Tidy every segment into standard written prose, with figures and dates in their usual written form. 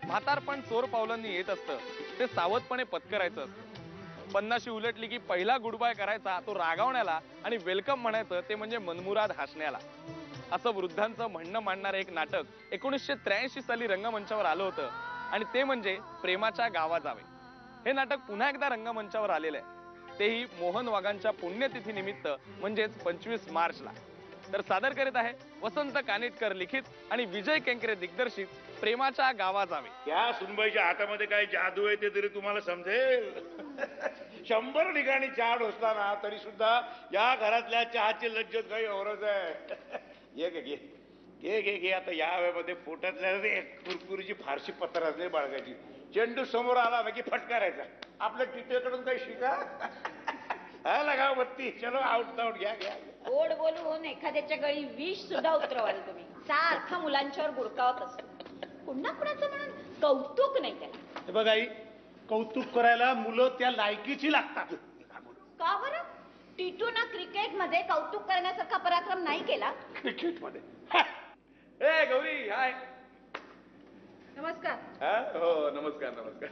म्हातारपण चोर पावलांनी येत असतं, ते सावधपणे पत्करायचं असतं. 50शी उलटली की पहिला गुड बाय करायचा तो रागावण्याला आणि वेलकम म्हणायचं ते म्हणजे मनमुराद हसण्याला. असं वृद्धांचं म्हणणं मांडणारं एक नाटक 1983 साली रंगमंचावर आलं होतं आणि ते म्हणजे प्रेमाच्या गावा जावे. हे नाटक पुन्हा एकदा रंगमंचावर आलेलं आहे, तेही मोहन वाघांच्या पुण्यतिथी निमित्त म्हणजेच 25 मार्चला. तर सादर करीत आहे वसंत कानेटकर लिखित आणि विजय केंकरे दिग्दर्शित प्रेमाच्या गावा जावे. या सुनबाईच्या हातामध्ये काय जादू आहे ते तरी तुम्हाला समजेल. 100 ठिकाणी चहा ढोसताना तरी सुद्धा या घरातल्या चहाची लज्जत काही औरच आहे. घे घे घे घे घे घे. आता या वेळेमध्ये पोटातल्या कुरकुरीची फारशी पत्र असली बाळगायची. चेंडू समोर आला ना की फटकारायचा. आपल्या टिटेकडून काही शिका. हा लगाव बत्ती. चलो आउट आउट घ्या घ्या. गोड बोलून एखाद्याच्या गळी विष सुद्धा उतरवाल तुम्ही. सारखा मुलांच्यावर बुरकावत असतो. पुन्हा कुणाचं म्हणून कौतुक नाही त्याला. हे बघ आई, कौतुक करायला मुलं त्या लायकीची लागतात. का बरं? टिटूना क्रिकेटमध्ये कौतुक करण्यासारखा पराक्रम नाही केला. क्रिकेटमध्ये ए गौरी हाय. नमस्कार. हो नमस्कार नमस्कार.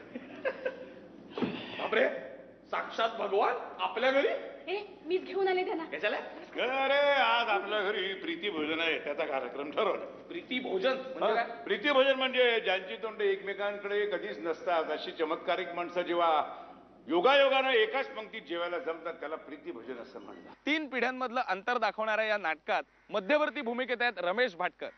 बापरे, साक्षात भगवान आपल्या घरी. मीच घेऊन आले त्यांना. कशाला? अरे आज आपल्या घरी प्रीती भोजन आहे, त्याचा कार्यक्रम ठरवला. प्रीती भोजन म्हणजे काय? प्रीती भोजन म्हणजे ज्यांची तोंड एकमेकांकडे कधीच नसतात अशी चमत्कारिक माणसं जेव्हा योगायोगानं एकाच पंक्तीत जेवायला जमतात त्याला प्रीती भोजन असं म्हणतात. 3 पिढ्यांमधलं अंतर दाखवणाऱ्या या नाटकात मध्यवर्ती भूमिकेत आहेत रमेश भाटकर,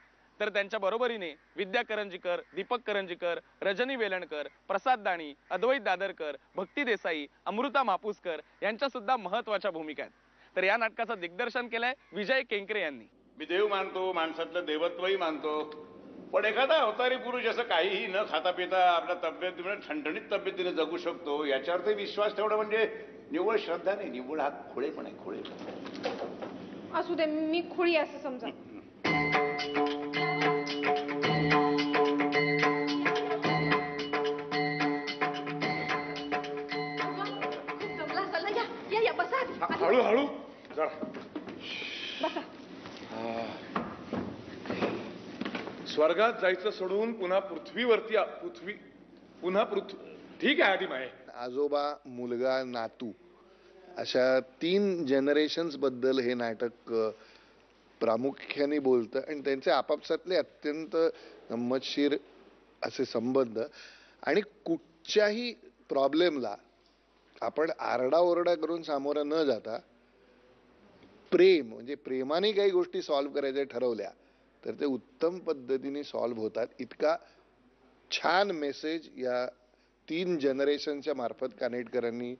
तर त्यांच्या बरोबरीने विद्या करंजीकर, दीपक करंजीकर, रजनी वेलणकर, प्रसाद दाणी, अद्वैत दादरकर, भक्ती देसाई, अमृता मापुसकर यांच्या सुद्धा महत्वाच्या भूमिका आहेत. तर या नाटकाचं दिग्दर्शन केलंय विजय केंकरे यांनी. मी देव मानतो, माणसातलं देवत्वही मानतो, पण एखादा अवतारी पुरुष असं काहीही न खाता पिता आपल्या तब्येतीने ठणठणीत तब्येतीने जगू शकतो याच्यावरती विश्वास ठेवणं म्हणजे निव्वळ श्रद्धा नाही, निव्वळ हा खोळेपण आहे. खोळे असू दे, मी खोळी असं समजा. हळूहळू जरा बसा. स्वर्गात जायचं सोडून पुन्हा पृथ्वीवरती पुन्हा ठीक आहे आधी माये. आजोबा, मुलगा, नातू अशा 3 जनरेशन्स बद्दल हे नाटक प्रामुख्याने बोलतं आणि त्यांचे आपापसातले अत्यंत गंमतशीर असे संबंध आणि कुठच्याही प्रॉब्लेमला आपण आरडाओरडा करून सामोरं न जाता प्रेम म्हणजे प्रेमाने काही गोष्टी सॉल्व्ह करायच्या ठरवल्या तर ते उत्तम पद्धतीने सॉल्व्ह होतात. इतका छान मेसेज या 3 जनरेशनच्या मार्फत कानेटकरांनी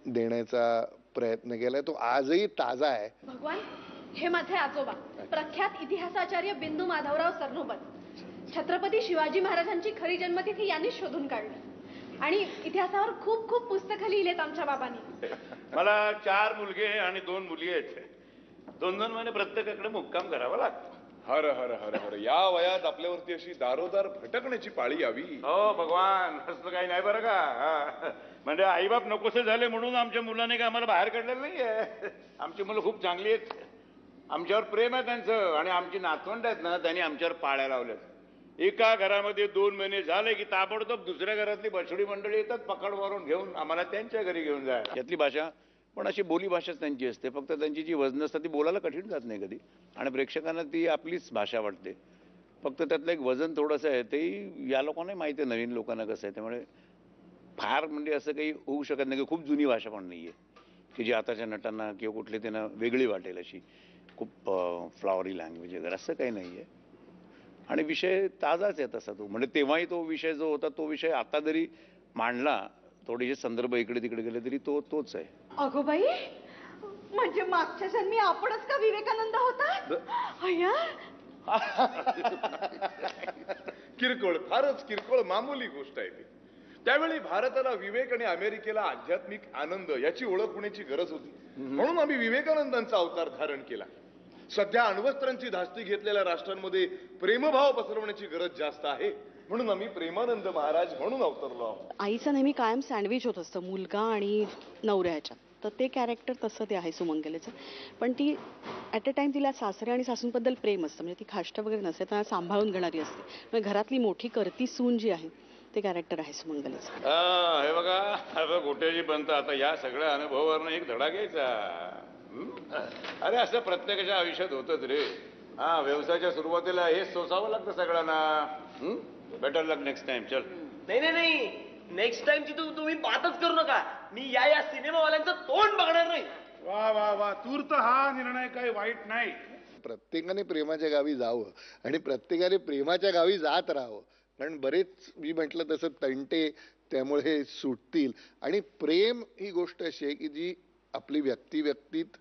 देण्याचा प्रयत्न केलाय. तो आजही ताजा आहे. भगवान, हे माझे आजोबा, प्रख्यात इतिहासाचार्य बिंदू माधवराव सरनोबत. छत्रपती शिवाजी महाराजांची खरी जन्मतिथी यांनी शोधून काढली आणि इतिहासावर खूप खूप पुस्तकं लिहिलेत आमच्या बाबांनी. मला 4 मुलगे आणि 2 मुली आहेत. 2-2 महिने प्रत्येकाकडे मुक्काम करावा लागतो. हर हर हर हर. या वयात आपल्यावरती अशी दारोदार भटकण्याची पाळी यावी. हो भगवान, असं काही नाही बरं का. म्हणजे आईबाप नकोसे झाले म्हणून आमच्या मुलाने काय आम्हाला बाहेर काढलेलं नाहीये. आमची मुलं खूप चांगली आहेत, आमच्यावर प्रेम आहे त्यांचं आणि आमची नातवंड आहेत ना त्यांनी आमच्यावर पाळ्या लावल्यात. एका घरामध्ये 2 महिने झाले की ताबडतोब दुसऱ्या घरातली बछडी मंडळी येतात पकड मारून घेऊन आम्हाला त्यांच्या घरी घेऊन जाय. यातली भाषा पण अशी बोली भाषाच त्यांची असते, फक्त त्यांची जी वजन असतात ती बोलायला कठीण जात नाही कधी आणि प्रेक्षकांना ती आपलीच भाषा वाटते. फक्त त्यातलं एक वजन थोडंसं आहे, तेही या लोकांनाही माहिती आहे नवीन लोकांना कसं आहे. त्यामुळे फार म्हणजे असं काही होऊ शकत नाही की खूप जुनी भाषा पण नाही आहे की जी आताच्या नटांना किंवा कुठली त्यांना वेगळी वाटेल अशी खूप फ्लॉवरी लँग्वेज वगैरे असं काही नाही आहे. आणि विषय ताजाच आहे तसा तो. म्हणजे तेव्हाही तो विषय जो होता तो विषय आता जरी मांडला, थोडेसे संदर्भ इकडे तिकडे गेले तरी तोच आहे. अगो बाई, म्हणजे मागच्या जन्मी आपणच का विवेकानंद होता? अय्या किरकोळ, फारच किरकोळ मामूली गोष्ट आहे ती. त्यावेळी भारताला विवेक आणि अमेरिकेला आध्यात्मिक आनंद याची ओळख होण्याची गरज होती, म्हणून आम्ही विवेकानंदांचा अवतार धारण केला. सध्या अण्वस्त्रांची धास्ती घेतलेल्या राष्ट्रांमध्ये प्रेमभाव पसरवण्याची गरज जास्त आहे, म्हणून आम्ही प्रेमानंद महाराज म्हणून अवतरलो आहोत. आईचं नेहमी कायम सँडविच होत असतं मुलगा आणि नवऱ्याच्या. तर ते कॅरेक्टर तसं ते आहे सुमंगलेचं. पण ती ॲट अ टाइम तिला सासरे आणि सासूंबद्दल प्रेम असतं, म्हणजे ती खाष्ट वगैरे नसते, त्यांना सांभाळून घेणारी असते. म्हणजे घरातली मोठी करती सून जी आहे ते कॅरेक्टर आहे सुमंगलेचं. हे बघा आता गोट्याची बनतं आता या सगळ्या अनुभवावरनं एक धडा घ्यायचा. अरे असं प्रत्येकाच्या आयुष्यात होतच रे. व्यवसायाच्या सुरुवातीला हेच सोसावं लागतं सगळ्यांना. बेटर लक नेक्स्ट टाइम. चल. नाही नेक्स्ट टाइमची तुम्ही बातच करू नका. मी या सिनेमावाल्यांचं तोंड बघणार नाही. वा वा वा, तूर्त हा निर्णय काही वाईट नाही. प्रत्येकाने प्रेमाच्या गावी जावं आणि प्रत्येकाने प्रेमाच्या गावी जात राहावं. कारण बरेच मी म्हटलं तसं तंटे त्यामुळे सुटतील. आणि प्रेम ही गोष्ट अशी आहे की जी आपली व्यक्तीत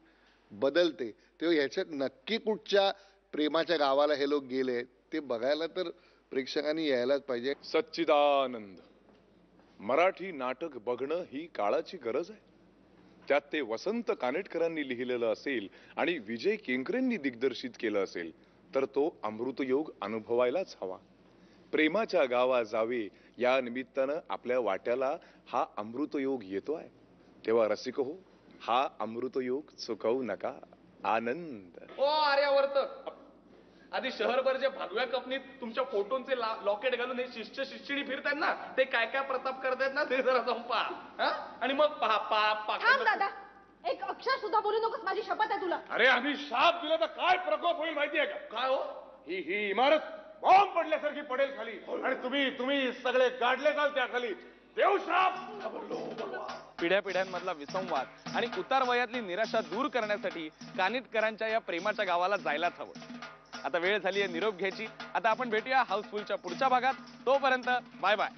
बदलते. तेव्हा ह्याच्यात नक्की कुठच्या प्रेमाच्या गावाला हे लोक गेले ते बघायला तर प्रेक्षकांनी यायलाच पाहिजे. सच्चिदानंद मराठी नाटक बघणं ही काळाची गरज आहे. त्यात ते वसंत कानेटकरांनी लिहिलेलं असेल आणि विजय केंकरेंनी दिग्दर्शित केलं असेल तर तो अमृतयोग अनुभवायलाच हवा. प्रेमाच्या गावा जावे या निमित्तानं आपल्या वाट्याला हा अमृतयोग येतोय. तेव्हा रसिक हो, हा अमृतयोग चुकवू नका. आनंद. ओ आर्यावर्त, आधी शहरभर जे भगव्या कपनीत तुमच्या फोटोंचे लॉकेट घालून हे शिष्य शिष्यणी फिरतायत ना, ते काय काय प्रताप करतायत ना ते जरा जाऊन पहा. आणि मग थांब दादा, एक अक्षर सुद्धा बोलू नकोस, माझी शपथ आहे तुला. अरे आम्ही शाप दिला तर काय प्रकोप होईल माहितीये का? काय हो, ही इमारत बॉम्ब पडल्यासारखी पडेल खाली आणि तुम्ही सगळे गाडले जाल त्या खाली. देवश्राप. पिढ्या पिढ्यांमधला विसंवाद आणि उतार वयातली निराशा दूर करण्यासाठी कानिटकरांच्या या प्रेमाच्या गावाला जायलाच हवं. आता वेळ झाली आहे निरोप घ्यायची. आता आपण भेटूया हाऊसफुलच्या पुढच्या भागात. तोपर्यंत बाय बाय.